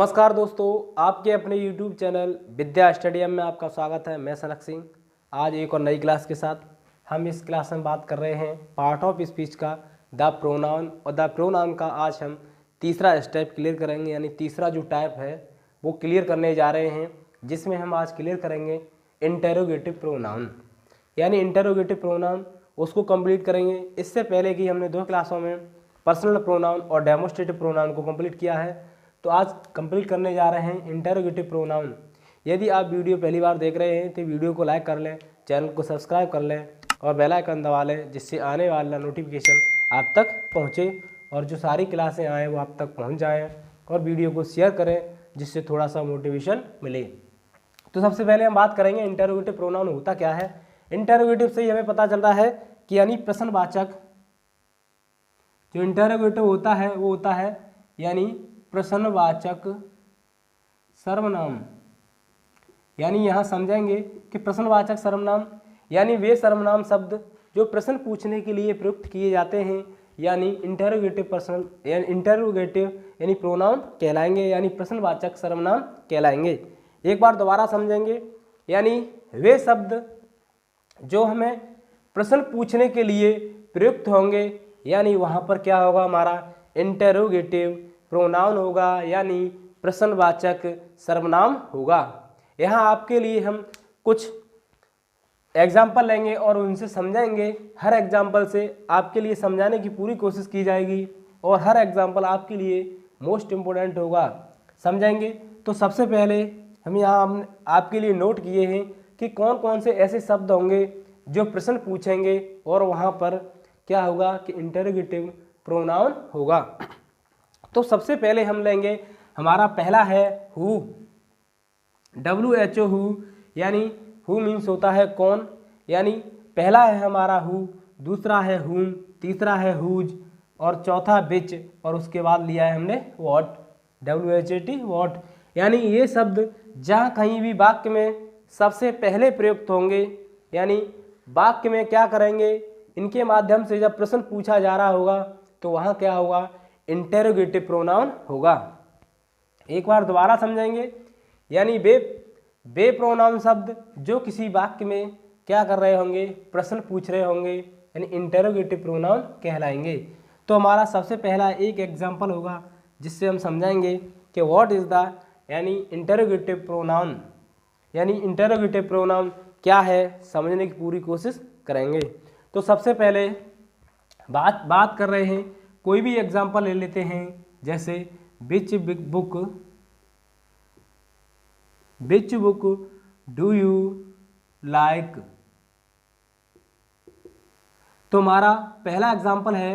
नमस्कार दोस्तों, आपके अपने YouTube चैनल विद्या स्टेडियम में आपका स्वागत है। मैं सनक सिंह आज एक और नई क्लास के साथ। हम इस क्लास में बात कर रहे हैं पार्ट ऑफ स्पीच का द प्रोनाउन, और द प्रोनाउन का आज हम तीसरा स्टेप क्लियर करेंगे, यानी तीसरा जो टाइप है वो क्लियर करने जा रहे हैं, जिसमें हम आज क्लियर करेंगे इंटेरोगेटिव प्रोनाउन। यानी इंटेरोगेटिव प्रोनाउन उसको कंप्लीट करेंगे। इससे पहले कि हमने 2 क्लासों में पर्सनल प्रोनाउन और डेमोस्ट्रेटिव प्रोनाउन को कंप्लीट किया है, तो आज कंप्लीट करने जा रहे हैं इंटेरोगेटिव प्रोनाउन। यदि आप वीडियो पहली बार देख रहे हैं तो वीडियो को लाइक कर लें, चैनल को सब्सक्राइब कर लें और बेल आइकन दबा लें, जिससे आने वाला नोटिफिकेशन आप तक पहुंचे और जो सारी क्लासें आएँ वो आप तक पहुंच जाएं। और वीडियो को शेयर करें जिससे थोड़ा सा मोटिवेशन मिले। तो सबसे पहले हम बात करेंगे इंटेरोगेटिव प्रोनाउन होता क्या है। इंटेरोगेटिव से ही हमें पता चल रहा है कि यानी प्रश्नवाचक, जो इंटेरोगेटिव होता है वो होता है यानी प्रश्नवाचक सर्वनाम। यानी यहाँ समझेंगे कि प्रश्नवाचक सर्वनाम यानी वे सर्वनाम शब्द जो प्रश्न पूछने के लिए प्रयुक्त किए जाते हैं, यानी इंटेरोगेटिव यानी प्रोनाउन कहलाएंगे, यानी प्रश्नवाचक सर्वनाम कहलाएंगे। एक बार दोबारा समझेंगे, यानी वे शब्द जो हमें प्रश्न पूछने के लिए प्रयुक्त होंगे, यानी वहाँ पर क्या होगा, हमारा इंटेरोगेटिव प्रोनाउन होगा, यानी प्रश्नवाचक सर्वनाम होगा। यहाँ आपके लिए हम कुछ एग्जाम्पल लेंगे और उनसे समझाएंगे। हर एग्जाम्पल से आपके लिए समझाने की पूरी कोशिश की जाएगी और हर एग्जाम्पल आपके लिए मोस्ट इम्पोर्टेंट होगा। समझाएंगे तो सबसे पहले हम यहाँ आपके लिए नोट किए हैं कि कौन कौन से ऐसे शब्द होंगे जो प्रश्न पूछेंगे और वहाँ पर क्या होगा कि इंटेरोगेटिव प्रोनाउन होगा। तो सबसे पहले हम लेंगे, हमारा पहला है हु, WHO हु, यानी हु मीन्स होता है कौन, यानी पहला है हमारा हु, दूसरा है हुम, तीसरा है हुज और चौथा विच, और उसके बाद लिया है हमने व्हाट, WHAT व्हाट। यानी ये शब्द जहाँ कहीं भी वाक्य में सबसे पहले प्रयुक्त होंगे, यानी वाक्य में क्या करेंगे, इनके माध्यम से जब प्रश्न पूछा जा रहा होगा तो वहाँ क्या होगा, इंटेरोगेटिव प्रोनाउन होगा। एक बार दोबारा समझेंगे, यानी वे प्रोनाउन शब्द जो किसी वाक्य में क्या कर रहे होंगे, प्रश्न पूछ रहे होंगे, यानी इंटेरोगेटिव प्रोनाउन कहलाएंगे। तो हमारा सबसे पहला एक एग्जाम्पल होगा जिससे हम समझाएंगे कि व्हाट इज़ द यानी इंटेरोगेटिव प्रोनाउन, यानी इंटेरोगेटिव प्रोनाउन क्या है, समझने की पूरी कोशिश करेंगे। तो सबसे पहले बात कर रहे हैं, कोई भी एग्जाम्पल ले लेते हैं, जैसे which book do you like. तो हमारा पहला एग्जाम्पल है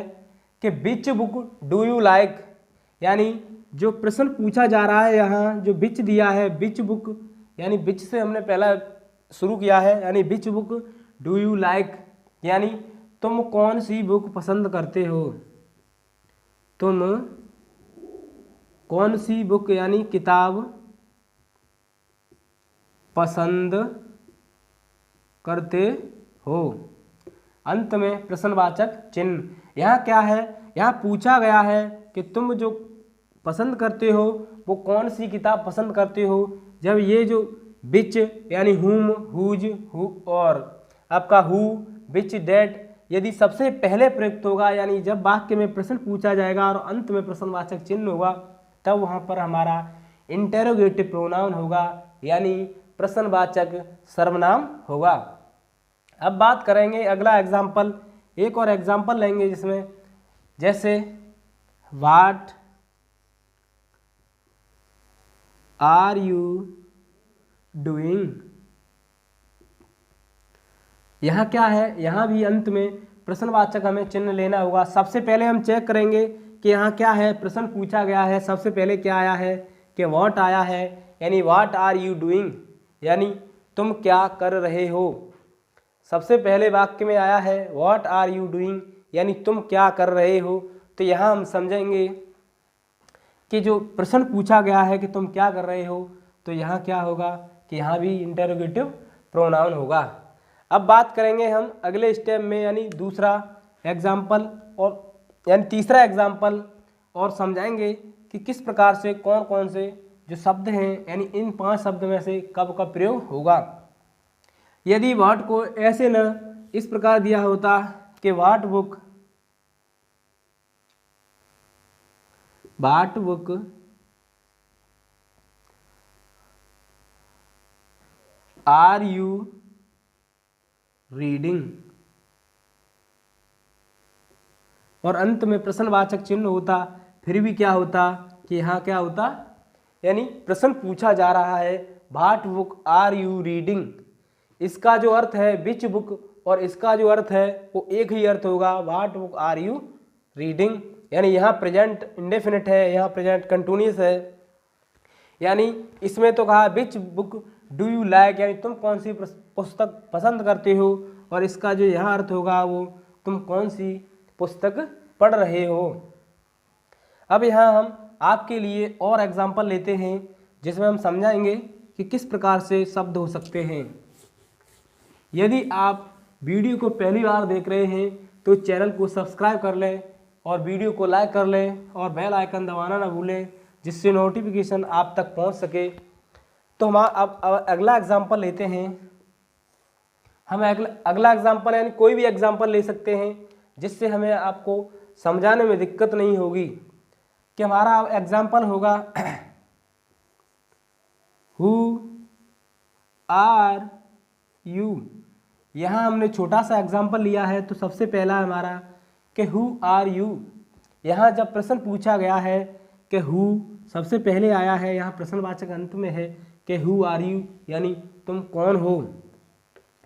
कि which book do you like, यानी जो प्रश्न पूछा जा रहा है, यहाँ जो विच दिया है, विच बुक, यानी विच से हमने पहला शुरू किया है, यानी which book do you like, यानी तुम कौन सी बुक पसंद करते हो, तुम कौन सी बुक यानी किताब पसंद करते हो। अंत में प्रश्नवाचक चिन्ह। यहाँ क्या है, यहाँ पूछा गया है कि तुम जो पसंद करते हो वो कौन सी किताब पसंद करते हो। जब ये जो विच यानी हुम, हुज, हु और आपका हु, विच, डेट यदि सबसे पहले प्रयुक्त होगा, यानी जब वाक्य में प्रश्न पूछा जाएगा और अंत में प्रश्नवाचक चिन्ह होगा, तब वहाँ पर हमारा इंटेरोगेटिव प्रोनाउन होगा, यानी प्रश्नवाचक सर्वनाम होगा। अब बात करेंगे अगला एग्जाम्पल, एक और एग्जाम्पल लेंगे जिसमें जैसे व्हाट आर यू डूइंग। यहाँ क्या है, यहाँ भी अंत में प्रश्नवाचक हमें चिन्ह लेना होगा। सबसे पहले हम चेक करेंगे कि यहाँ क्या है, प्रश्न पूछा गया है, सबसे पहले क्या आया है कि व्हाट आया है, यानी व्हाट आर यू डूइंग, यानी तुम क्या कर रहे हो। सबसे पहले वाक्य में आया है व्हाट आर यू डूइंग, यानी तुम क्या कर रहे हो। तो यहाँ हम समझेंगे कि जो प्रश्न पूछा गया है कि तुम क्या कर रहे हो, तो यहाँ क्या होगा कि यहाँ भी इंटेरोगेटिव प्रोनाउन होगा। अब बात करेंगे हम अगले स्टेप में, यानी दूसरा एग्जाम्पल और यानी तीसरा एग्जाम्पल, और समझाएंगे कि किस प्रकार से कौन कौन से जो शब्द हैं यानी इन 5 शब्द में से कब कब प्रयोग होगा। यदि व्हाट को ऐसे न इस प्रकार दिया होता कि what book are you reading, और अंत में प्रश्नवाचक चिन्ह होता, फिर भी क्या होता कि यहाँ क्या होता, यानी प्रश्न पूछा जा रहा है what book are you reading, इसका जो अर्थ है विच बुक और इसका जो अर्थ है वो एक ही अर्थ होगा, what book are you reading. यानी यहाँ प्रेजेंट इंडेफिनिट है, यहाँ प्रेजेंट कंटिन्यूअस है। यानी इसमें तो कहा which book do you like, यानी तुम कौन सी पुस्तक पसंद करते हो, और इसका जो यहाँ अर्थ होगा वो तुम कौन सी पुस्तक पढ़ रहे हो। अब यहाँ हम आपके लिए और एग्जाम्पल लेते हैं जिसमें हम समझाएंगे कि किस प्रकार से शब्द हो सकते हैं। यदि आप वीडियो को पहली बार देख रहे हैं तो चैनल को सब्सक्राइब कर लें और वीडियो को लाइक कर लें और बेल आइकन दबाना ना भूलें, जिससे नोटिफिकेशन आप तक पहुंच सके। तो हम अब अगला एग्जाम्पल लेते हैं। हम अगला एग्जाम्पल यानी कोई भी एग्जाम्पल ले सकते हैं जिससे हमें आपको समझाने में दिक्कत नहीं होगी। कि हमारा एग्जाम्पल होगा हु आर यू। यहाँ हमने छोटा सा एग्जाम्पल लिया है, तो सबसे पहला हमारा कि हु आर यू। यहाँ जब प्रश्न पूछा गया है कि हु सबसे पहले आया है, यहाँ प्रश्नवाचक अंत में है कि हु आर यू, यानी तुम कौन हो।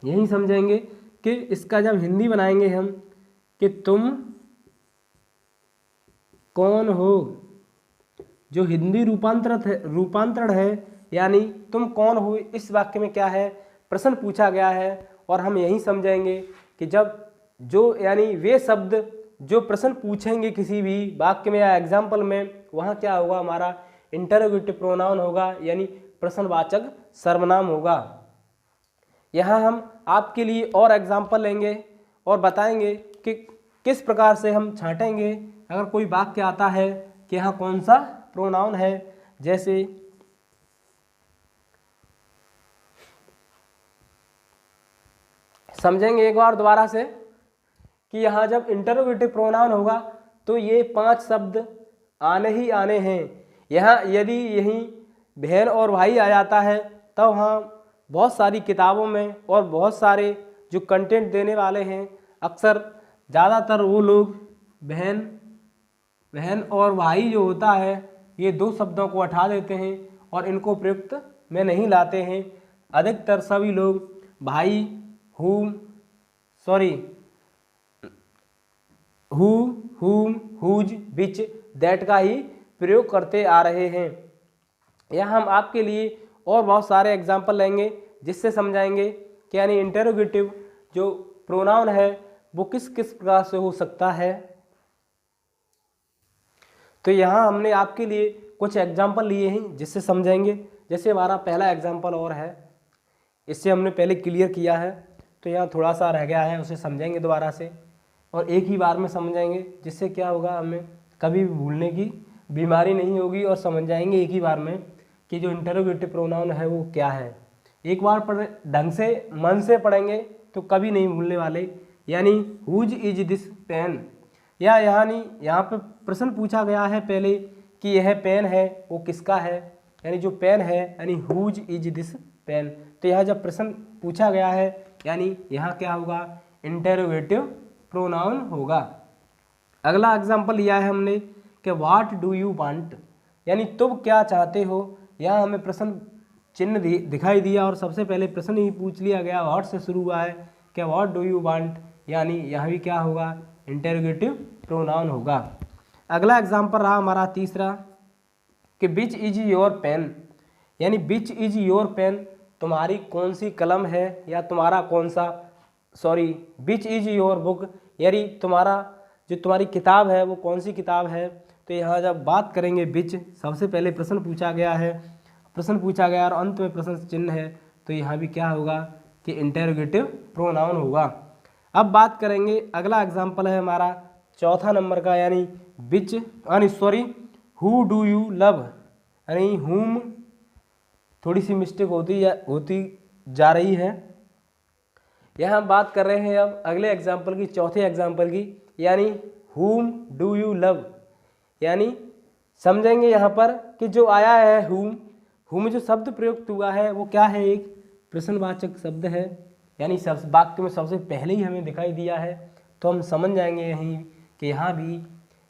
यही समझेंगे कि इसका जब हिंदी बनाएंगे हम कि तुम कौन हो, जो हिंदी रूपांतरण है यानी तुम कौन हो, इस वाक्य में क्या है, प्रश्न पूछा गया है। और हम यही समझेंगे कि जब जो यानी वे शब्द जो प्रश्न पूछेंगे किसी भी वाक्य में या एग्जाम्पल में, वहाँ क्या होगा, हमारा इंटरोगेटिव प्रोनाउन होगा, यानी प्रश्नवाचक सर्वनाम होगा। यहाँ हम आपके लिए और एग्जाम्पल लेंगे और बताएंगे कि किस प्रकार से हम छांटेंगे अगर कोई वाक्य आता है कि यहाँ कौन सा प्रोनाउन है। जैसे समझेंगे एक बार दोबारा से कि यहाँ जब इंटरोगेटिव प्रोनाउन होगा तो ये 5 शब्द आने ही आने हैं। यहाँ यदि यहीं बहन और भाई आ जाता है तब हाँ बहुत सारी किताबों में और बहुत सारे जो कंटेंट देने वाले हैं, अक्सर ज़्यादातर वो लोग बहन और भाई जो होता है ये 2 शब्दों को हटा देते हैं और इनको प्रयुक्त में नहीं लाते हैं। अधिकतर सभी लोग भाई हु, हुम, हुज, विच, दैट का ही प्रयोग करते आ रहे हैं। यहाँ हम आपके लिए और बहुत सारे एग्जाम्पल लेंगे जिससे समझाएंगे कि यानी इंटरोगेटिव जो प्रोनाउन है वो किस किस प्रकार से हो सकता है। तो यहाँ हमने आपके लिए कुछ एग्जाम्पल लिए हैं जिससे समझाएंगे। जैसे हमारा पहला एग्जाम्पल और है, इससे हमने पहले क्लियर किया है, तो यहाँ थोड़ा सा रह गया है, उसे समझेंगे दोबारा से और एक ही बार में समझाएंगे, जिससे क्या होगा, हमें कभी भी भूलने की बीमारी नहीं होगी और समझ जाएंगे एक ही बार में कि जो इंटरोगेटिव प्रोनाउन है वो क्या है। एक बार ढंग से मन से पढ़ेंगे तो कभी नहीं भूलने वाले। यानी हुज इज दिस पेन, या यहाँ पे प्रश्न पूछा गया है पहले कि यह पेन है वो किसका है, यानी जो पेन है यानी हुज इज दिस पेन। तो यहाँ जब प्रश्न पूछा गया है यानी यहाँ क्या होगा, इंटरोगेटिव प्रोनाउन होगा। अगला एग्जाम्पल लिया है हमने कि व्हाट डू यू वांट, यानी तुम क्या चाहते हो। यहाँ हमें प्रश्न चिन्ह दिखाई दिया और सबसे पहले प्रश्न ही पूछ लिया गया, व्हाट से शुरू हुआ है कि व्हाट डू यू वांट, यानी यहाँ भी क्या होगा, इंटरोगेटिव प्रोनाउन होगा। अगला एग्जाम्पल रहा हमारा तीसरा कि विच इज योर पेन, यानी विच इज योर पेन, तुम्हारी कौन सी कलम है या तुम्हारा कौन सा, विच इज योर बुक, यानी तुम्हारी किताब है वो कौन सी किताब है। तो यहाँ जब बात करेंगे विच, सबसे पहले प्रश्न पूछा गया और अंत में प्रश्न चिन्ह है, तो यहाँ भी क्या होगा कि इंटरोगेटिव प्रोनाउन होगा। अब बात करेंगे, अगला एग्जाम्पल है हमारा चौथा नंबर का, यानी हु डू यू लव, यानी whom थोड़ी सी मिस्टेक होती जा रही है। यहाँ हम बात कर रहे हैं अब अगले एग्जाम्पल की, चौथे एग्जाम्पल की, यानी whom do you love। यानी समझेंगे यहाँ पर कि जो आया है whom जो शब्द प्रयुक्त हुआ है वो क्या है, एक प्रश्नवाचक शब्द है, यानी सब वाक्य में सबसे पहले ही हमें दिखाई दिया है, तो हम समझ जाएंगे यहीं कि यहाँ भी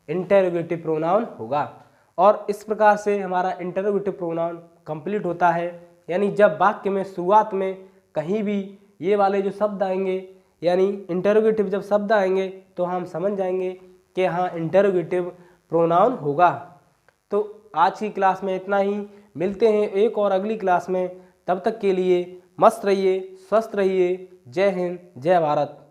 इंटरोगेटिव प्रोनाउन होगा। और इस प्रकार से हमारा इंटरोगेटिव प्रोनाउन कंप्लीट होता है। यानी जब वाक्य में शुरुआत में कहीं भी ये वाले जो शब्द आएंगे, यानी इंटरोगेटिव जब शब्द आएंगे, तो हम समझ जाएंगे कि हाँ इंटरोगेटिव प्रोनाउन होगा। तो आज की क्लास में इतना ही, मिलते हैं एक और अगली क्लास में। तब तक के लिए मस्त रहिए, स्वस्थ रहिए। जय हिंद, जय भारत।